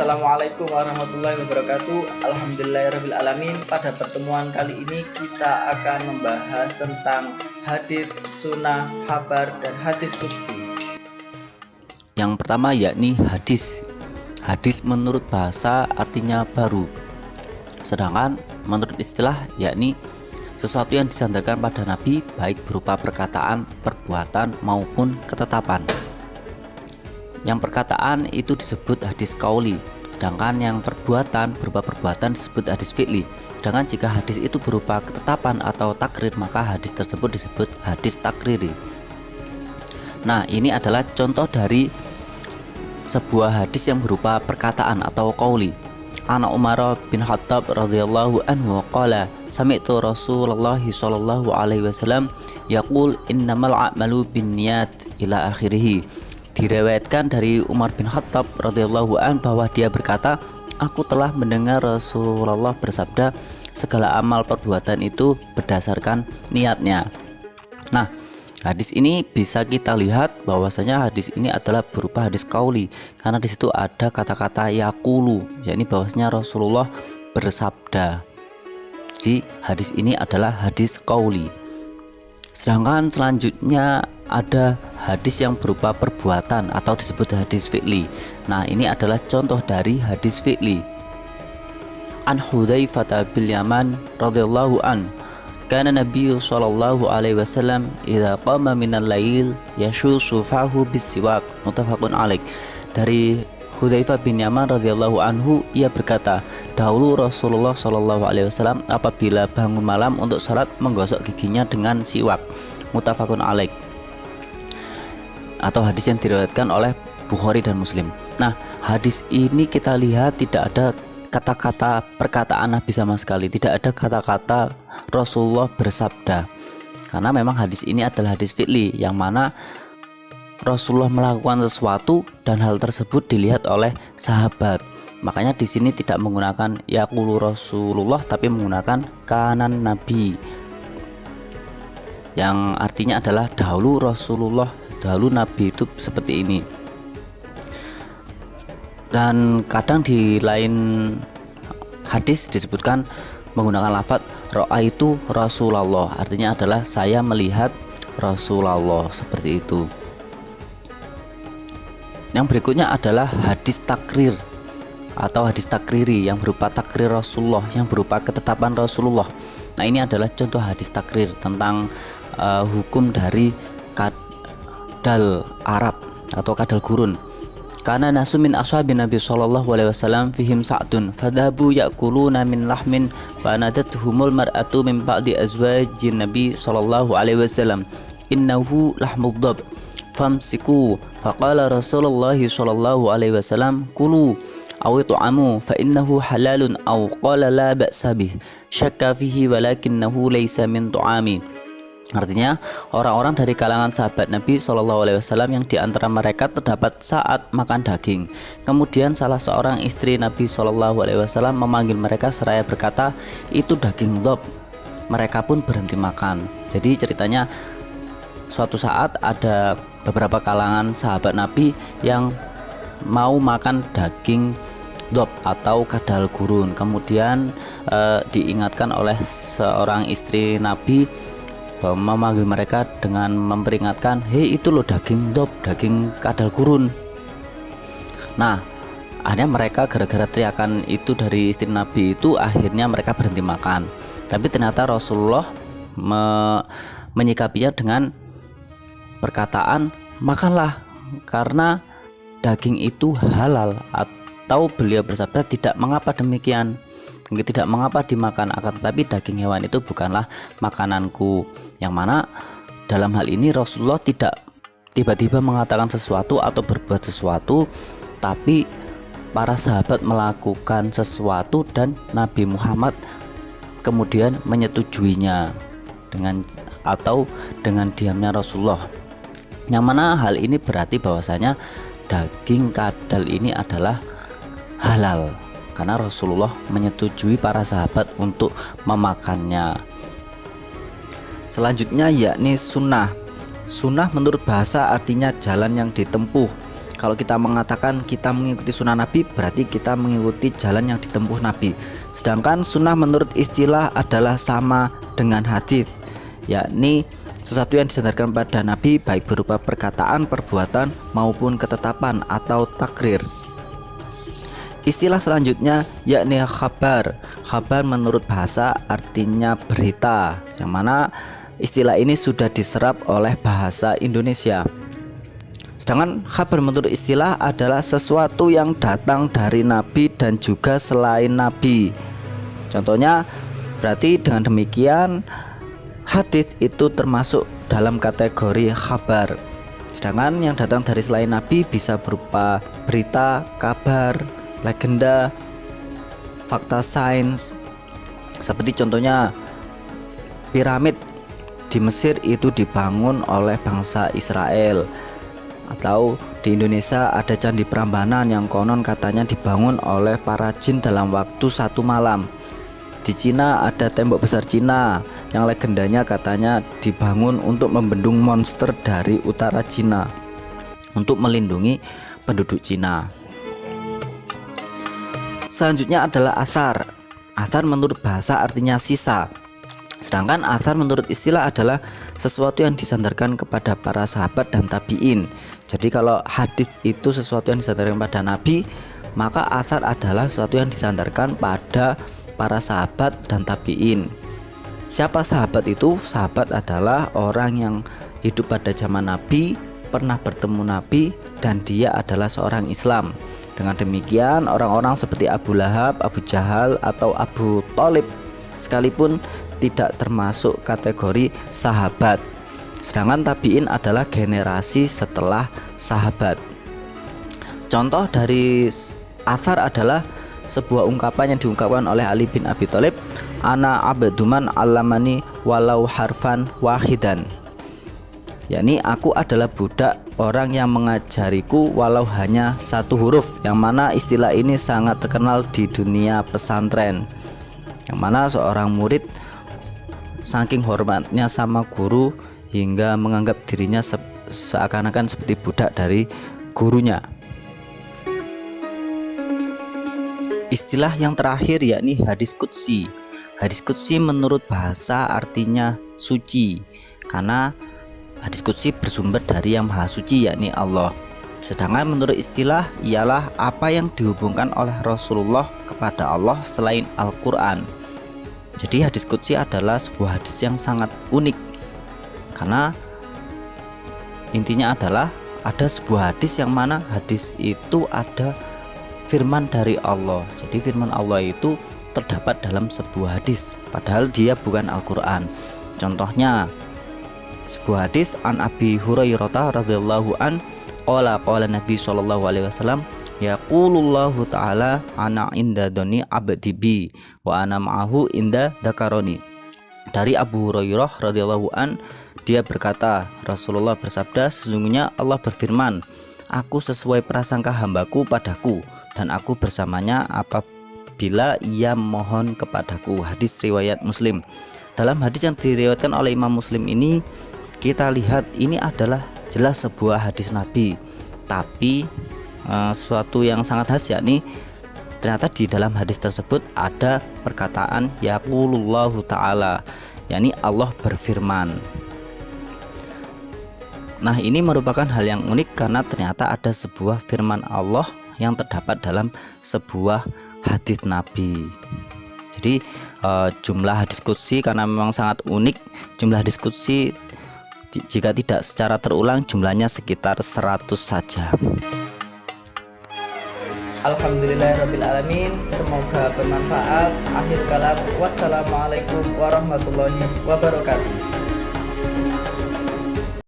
Assalamualaikum warahmatullahi wabarakatuh. Alhamdulillahirrabbilalamin. Pada pertemuan kali ini kita akan membahas tentang hadits, sunnah, khabar, dan hadis qudsi. Yang pertama yakni hadis. Hadis menurut bahasa artinya baru, sedangkan menurut istilah yakni sesuatu yang disandarkan pada Nabi, baik berupa perkataan, perbuatan maupun ketetapan. Yang perkataan itu disebut hadis qauli, sedangkan yang perbuatan berupa perbuatan disebut hadis fi'li. Sedangkan jika hadis itu berupa ketetapan atau takrir, maka hadis tersebut disebut hadis takriri. Nah, ini adalah contoh dari sebuah hadis yang berupa perkataan atau qauli. Ana Umar bin Khattab radhiyallahu anhu qala sami'tu Rasulullah sallallahu alaihi wasallam yaqul innamal a'malu binniyat ila akhirih. Diriwayatkan dari Umar bin Khattab radhiyallahu an bahwa dia berkata, aku telah mendengar Rasulullah bersabda, segala amal perbuatan itu berdasarkan niatnya. Nah, hadis ini bisa kita lihat bahwasanya hadis ini adalah berupa hadis qauli, karena di situ ada kata-kata yaqulu, yakni bahwasanya Rasulullah bersabda. Jadi hadis ini adalah hadis qauli. Sedangkan selanjutnya ada hadis yang berupa perbuatan atau disebut hadis fi'li. Nah, ini adalah contoh dari hadis fi'li. An Hudzaifah bin Yaman radhiyallahu an, kana Nabi sallallahu alaihi wasallam idza qama minal lail yashushu fahu bisiwak, muttafaqun alaih. Dari Hudzaifah bin Yaman radhiyallahu anhu, ia berkata, dahulu Rasulullah sallallahu alaihi wasallam apabila bangun malam untuk salat menggosok giginya dengan siwak, muttafaqun alaih. Atau hadis yang diriwayatkan oleh Bukhari dan Muslim. Nah, hadis ini kita lihat tidak ada kata-kata perkataan Nabi sama sekali, tidak ada kata-kata Rasulullah bersabda, karena memang hadis ini adalah hadis fi'li, yang mana Rasulullah melakukan sesuatu dan hal tersebut dilihat oleh sahabat. Makanya di sini tidak menggunakan yaqulu Rasulullah, tapi menggunakan kanan Nabi, yang artinya adalah dahulu Rasulullah, dahulu Nabi itu seperti ini. Dan kadang di lain hadis disebutkan menggunakan lafaz ra'aitu Rasulullah, artinya adalah saya melihat Rasulullah, seperti itu. Yang berikutnya adalah hadis takrir atau hadis takriri, yang berupa takrir Rasulullah, yang berupa ketetapan Rasulullah. Nah, ini adalah contoh hadis takrir tentang hukum dari kadal Arab atau kadal gurun. Karena nasu min ashabin Nabi sallallahu alaihi wasallam fihim sa'dun fadhabu ya'kuluna min lahmin fanadathumul mar'atu min ba'di azwajin Nabi sallallahu alaihi wasallam innahu lahmud dhab famsiku faqala Rasulullah sallallahu alaihi wasallam kulu aw it'amu fa innahu halalun aw qala la ba'sa bih syakka fihi walakinnahu laysa min tu'ami. Artinya, orang-orang dari kalangan sahabat Nabi Shallallahu Alaihi Wasallam yang diantara mereka terdapat saat makan daging. Kemudian salah seorang istri Nabi Shallallahu Alaihi Wasallam memanggil mereka seraya berkata, itu daging dhab. Mereka pun berhenti makan. Jadi ceritanya, suatu saat ada beberapa kalangan sahabat Nabi yang mau makan daging dhab atau kadal gurun. Kemudian diingatkan oleh seorang istri Nabi bahwa memanggil mereka dengan memperingatkan, hei itu loh daging dhab, daging kadal gurun. Nah, akhirnya mereka gara-gara teriakan itu dari istri Nabi itu, akhirnya mereka berhenti makan. Tapi ternyata Rasulullah menyikapinya dengan perkataan, makanlah karena daging itu halal, atau beliau bersabda, tidak mengapa demikian, tidak mengapa dimakan, akan tetapi daging hewan itu bukanlah makananku. Yang mana dalam hal ini Rasulullah tidak tiba-tiba mengatakan sesuatu atau berbuat sesuatu, tapi para sahabat melakukan sesuatu dan Nabi Muhammad kemudian menyetujuinya dengan diamnya Rasulullah. Yang mana hal ini berarti bahwasanya daging kadal ini adalah halal, karena Rasulullah menyetujui para sahabat untuk memakannya. Selanjutnya yakni sunnah. Sunnah menurut bahasa artinya jalan yang ditempuh, Kalau kita mengatakan kita mengikuti sunnah Nabi, berarti kita mengikuti jalan yang ditempuh Nabi. Sedangkan sunnah menurut istilah adalah sama dengan hadis, yakni sesuatu yang disandarkan pada Nabi baik berupa perkataan, perbuatan maupun ketetapan atau takrir. Istilah selanjutnya yakni khabar. Khabar menurut bahasa artinya berita, yang mana istilah ini sudah diserap oleh bahasa Indonesia. Sedangkan khabar menurut istilah adalah sesuatu yang datang dari Nabi dan juga selain Nabi. Contohnya, berarti dengan demikian hadis itu termasuk dalam kategori khabar. Sedangkan yang datang dari selain Nabi bisa berupa berita, kabar, legenda, fakta sains. Seperti contohnya piramid di Mesir itu dibangun oleh bangsa Israel. Atau di Indonesia ada Candi Prambanan yang konon katanya dibangun oleh para jin dalam waktu 1 malam. Di Cina ada tembok besar Cina yang legendanya katanya dibangun untuk membendung monster dari utara Cina untuk melindungi penduduk Cina. Selanjutnya adalah athar. Athar menurut bahasa artinya sisa. Sedangkan athar menurut istilah adalah sesuatu yang disandarkan kepada para sahabat dan tabi'in. Jadi kalau hadis itu sesuatu yang disandarkan pada Nabi, maka athar adalah sesuatu yang disandarkan pada para sahabat dan tabi'in. Siapa sahabat itu? Sahabat adalah orang yang hidup pada zaman Nabi, pernah bertemu Nabi, dan dia adalah seorang Islam. Dengan demikian orang-orang seperti Abu Lahab, Abu Jahal, atau Abu Thalib sekalipun tidak termasuk kategori sahabat. Sedangkan tabi'in adalah generasi setelah sahabat. Contoh dari athar adalah sebuah ungkapan yang diungkapkan oleh Ali bin Abi Thalib, ana abduman alamani walau harfan wahidan, yakni aku adalah budak orang yang mengajariku walau hanya 1 huruf, yang mana istilah ini sangat terkenal di dunia pesantren, yang mana seorang murid saking hormatnya sama guru hingga menganggap dirinya seakan-akan seperti budak dari gurunya. Istilah yang terakhir yakni hadis qudsi. Hadis qudsi menurut bahasa artinya suci, karena hadis qudsi bersumber dari yang maha suci yakni Allah. Sedangkan menurut istilah ialah apa yang dihubungkan oleh Rasulullah kepada Allah selain Al-Quran. Jadi hadis qudsi adalah sebuah hadis yang sangat unik, karena intinya adalah ada sebuah hadis yang mana hadis itu ada firman dari Allah. Jadi firman Allah itu terdapat dalam sebuah hadis, padahal dia bukan Al-Quran. Contohnya sebuah hadis an Abi Hurairah radhiyallahu an qala Nabi sallallahu alaihi wasallam yaqulullahu ta'ala ana inda doni abdi bi wa ana ma'ahu inda dakaroni. Dari Abu Hurairah radhiyallahu an, dia berkata, Rasulullah bersabda, sesungguhnya Allah berfirman, aku sesuai prasangka hambaku padaku dan aku bersamanya apabila ia mohon kepadaku. Hadis riwayat Muslim. Dalam hadis yang diriwayatkan oleh Imam Muslim ini, kita lihat ini adalah jelas sebuah hadis Nabi, tapi sesuatu yang sangat khas, yakni ternyata di dalam hadis tersebut ada perkataan yaqulullahu ta'ala, yakni Allah berfirman. Nah, ini merupakan hal yang unik karena ternyata ada sebuah firman Allah yang terdapat dalam sebuah hadis Nabi. Jadi jumlah hadis qudsi karena memang sangat unik, jumlah hadis qudsi jika tidak secara terulang jumlahnya sekitar 100 saja. Alhamdulillahirrabbilalamin. Semoga bermanfaat. Akhir kalam, wassalamualaikum warahmatullahi wabarakatuh.